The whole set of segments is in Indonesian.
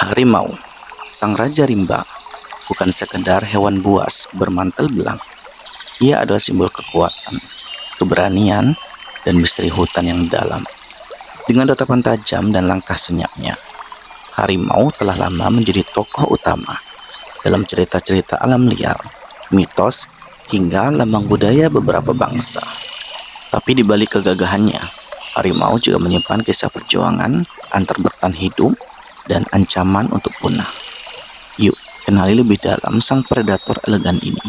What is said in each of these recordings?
Harimau, sang raja rimba, bukan sekedar hewan buas bermantel belang. Ia adalah simbol kekuatan, keberanian, dan misteri hutan yang dalam. Dengan tatapan tajam dan langkah senyapnya, harimau telah lama menjadi tokoh utama dalam cerita-cerita alam liar, mitos, hingga lambang budaya beberapa bangsa. Tapi di balik kegagahannya, harimau juga menyimpan kisah perjuangan antar bertahan hidup dan ancaman untuk punah. Yuk, kenali lebih dalam sang predator elegan ini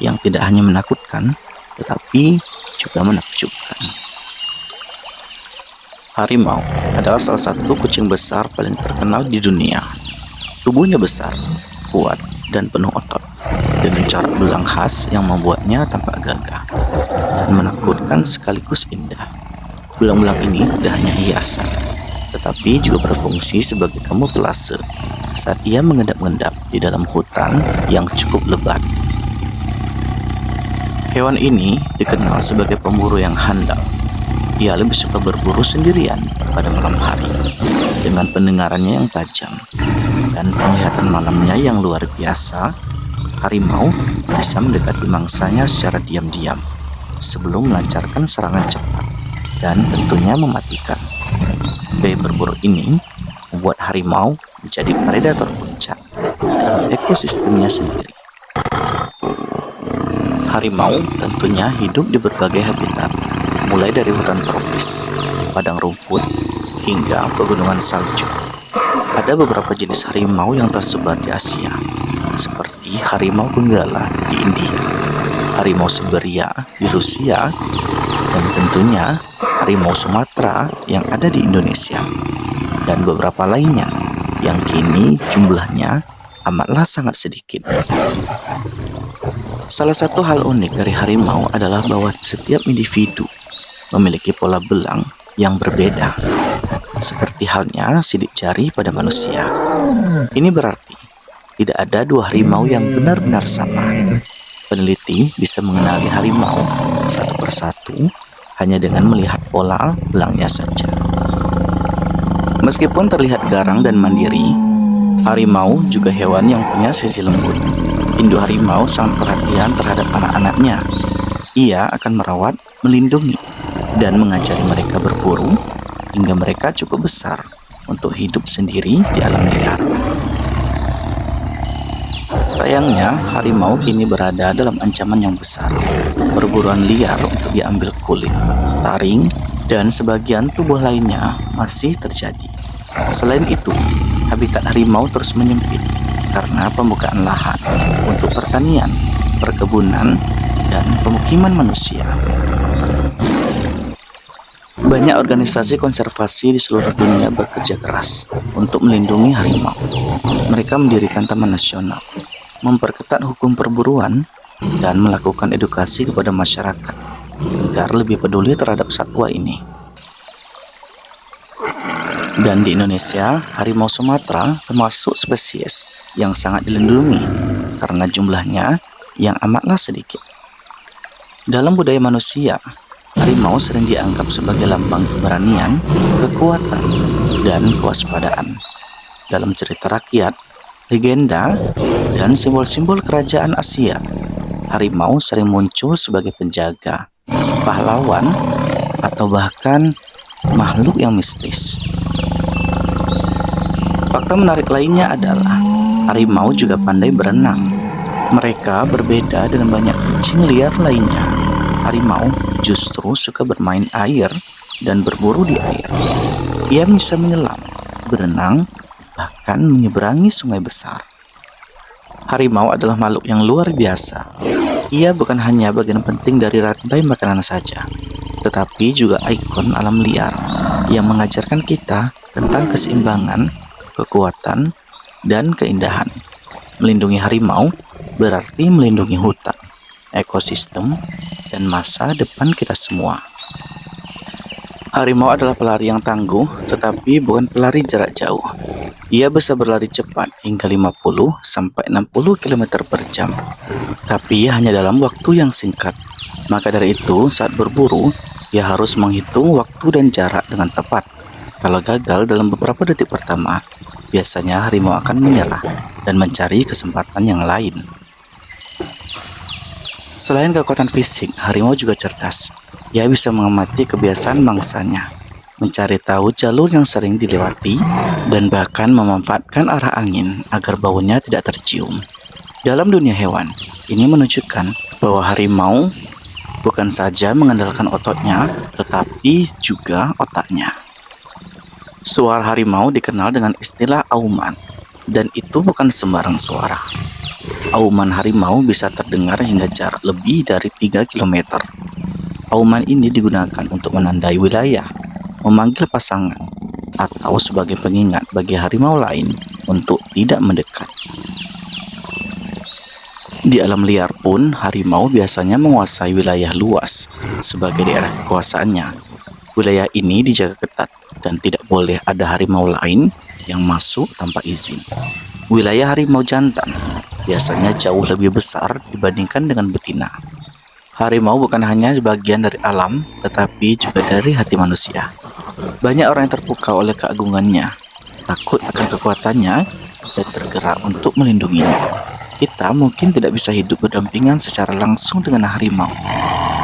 yang tidak hanya menakutkan, tetapi juga menakjubkan. Harimau adalah salah satu kucing besar paling terkenal di dunia. Tubuhnya besar, kuat, dan penuh otot, dengan corak belang khas yang membuatnya tampak gagah dan menakutkan sekaligus indah. Belang-belang ini tidak hanya hiasan, tetapi juga berfungsi sebagai kamuflase saat ia mengendap-endap di dalam hutan yang cukup lebat. Hewan ini dikenal sebagai pemburu yang handal. Ia lebih suka berburu sendirian pada malam hari, dengan pendengarannya yang tajam dan penglihatan malamnya yang luar biasa. Harimau bisa mendekati mangsanya secara diam-diam sebelum melancarkan serangan cepat dan tentunya mematikan. Gaya berburu ini membuat harimau menjadi predator puncak dalam ekosistemnya sendiri. Harimau tentunya hidup di berbagai habitat, mulai dari hutan tropis, padang rumput, hingga pegunungan salju. Ada beberapa jenis harimau yang tersebar di Asia, seperti harimau benggala di India, harimau Siberia di Rusia, dan tentunya harimau Sumatera yang ada di Indonesia, dan beberapa lainnya yang kini jumlahnya amatlah sangat sedikit. Salah satu hal unik dari harimau adalah bahwa setiap individu memiliki pola belang yang berbeda, seperti halnya sidik jari pada manusia. Ini berarti tidak ada dua harimau yang benar-benar sama. Peneliti bisa mengenali harimau satu persatu hanya dengan melihat pola belangnya saja. Meskipun terlihat garang dan mandiri, harimau juga hewan yang punya sisi lembut. Induk harimau sangat perhatian terhadap anak-anaknya. Ia akan merawat, melindungi, dan mengajari mereka berburu hingga mereka cukup besar untuk hidup sendiri di alam liar. Sayangnya, harimau kini berada dalam ancaman yang besar. Perburuan liar untuk diambil kulit, taring, dan sebagian tubuh lainnya masih terjadi. Selain itu, habitat harimau terus menyempit karena pembukaan lahan untuk pertanian, perkebunan, dan pemukiman manusia. Banyak organisasi konservasi di seluruh dunia bekerja keras untuk melindungi harimau. Mereka mendirikan taman nasional, memperketat hukum perburuan, dan melakukan edukasi kepada masyarakat agar lebih peduli terhadap satwa ini. Dan di Indonesia, harimau Sumatera termasuk spesies yang sangat dilindungi karena jumlahnya yang amatlah sedikit. Dalam budaya manusia, harimau sering dianggap sebagai lambang keberanian, kekuatan, dan kewaspadaan. Dalam cerita rakyat, legenda, dan simbol-simbol kerajaan Asia, harimau sering muncul sebagai penjaga, pahlawan, atau bahkan makhluk yang mistis. Fakta menarik lainnya adalah harimau juga pandai berenang. Mereka berbeda dengan banyak kucing liar lainnya. Harimau justru suka bermain air dan berburu di air. Ia bisa menyelam, berenang, bahkan menyeberangi sungai besar. Harimau adalah makhluk yang luar biasa. Ia bukan hanya bagian penting dari rantai makanan saja, tetapi juga ikon alam liar yang mengajarkan kita tentang keseimbangan, kekuatan, dan keindahan. Melindungi harimau berarti melindungi hutan, ekosistem, dan masa depan kita semua. Harimau adalah pelari yang tangguh, tetapi bukan pelari jarak jauh. Ia bisa berlari cepat hingga 50-60 km per jam, tapi hanya dalam waktu yang singkat. Maka dari itu, saat berburu, ia harus menghitung waktu dan jarak dengan tepat. Kalau gagal dalam beberapa detik pertama, biasanya harimau akan menyerah dan mencari kesempatan yang lain. Selain kekuatan fisik, harimau juga cerdas. Ia bisa mengamati kebiasaan mangsanya, mencari tahu jalur yang sering dilewati, dan bahkan memanfaatkan arah angin agar baunya tidak tercium. Dalam dunia hewan, ini menunjukkan bahwa harimau bukan saja mengandalkan ototnya, tetapi juga otaknya. Suara harimau dikenal dengan istilah auman, dan itu bukan sembarang suara. Auman harimau bisa terdengar hingga jarak lebih dari 3 km. Auman ini digunakan untuk menandai wilayah, memanggil pasangan, atau sebagai pengingat bagi harimau lain untuk tidak mendekat. Di alam liar pun, harimau biasanya menguasai wilayah luas sebagai daerah kekuasaannya. Wilayah ini dijaga ketat dan tidak boleh ada harimau lain yang masuk tanpa izin. Wilayah harimau jantan biasanya jauh lebih besar dibandingkan dengan betina. Harimau bukan hanya bagian dari alam, tetapi juga dari hati manusia. Banyak orang yang terpukau oleh keagungannya, takut akan kekuatannya, dan tergerak untuk melindunginya. Kita mungkin tidak bisa hidup berdampingan secara langsung dengan harimau,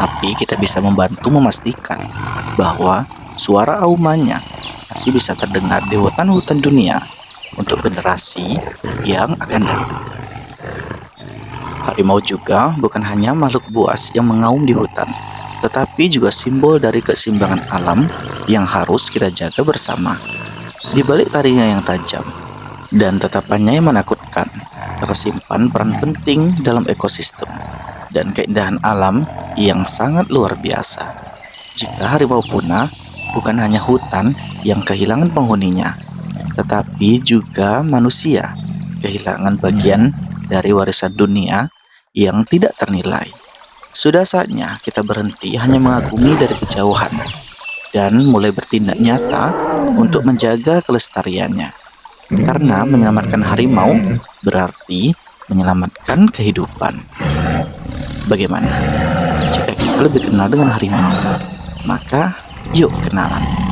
tapi kita bisa membantu memastikan bahwa suara aumannya masih bisa terdengar di hutan-hutan dunia untuk generasi yang akan datang. Harimau juga bukan hanya makhluk buas yang mengaum di hutan, tetapi juga simbol dari keseimbangan alam yang harus kita jaga bersama. Di balik taringnya yang tajam dan tatapannya yang menakutkan, tersimpan peran penting dalam ekosistem dan keindahan alam yang sangat luar biasa. Jika harimau punah, bukan hanya hutan yang kehilangan penghuninya, tetapi juga manusia kehilangan bagian dari warisan dunia yang tidak ternilai. Sudah saatnya kita berhenti hanya mengagumi dari kejauhan dan mulai bertindak nyata untuk menjaga kelestariannya. Karena menyelamatkan harimau berarti menyelamatkan kehidupan. Bagaimana? Jika kita lebih kenal dengan harimau, maka yuk kenalan.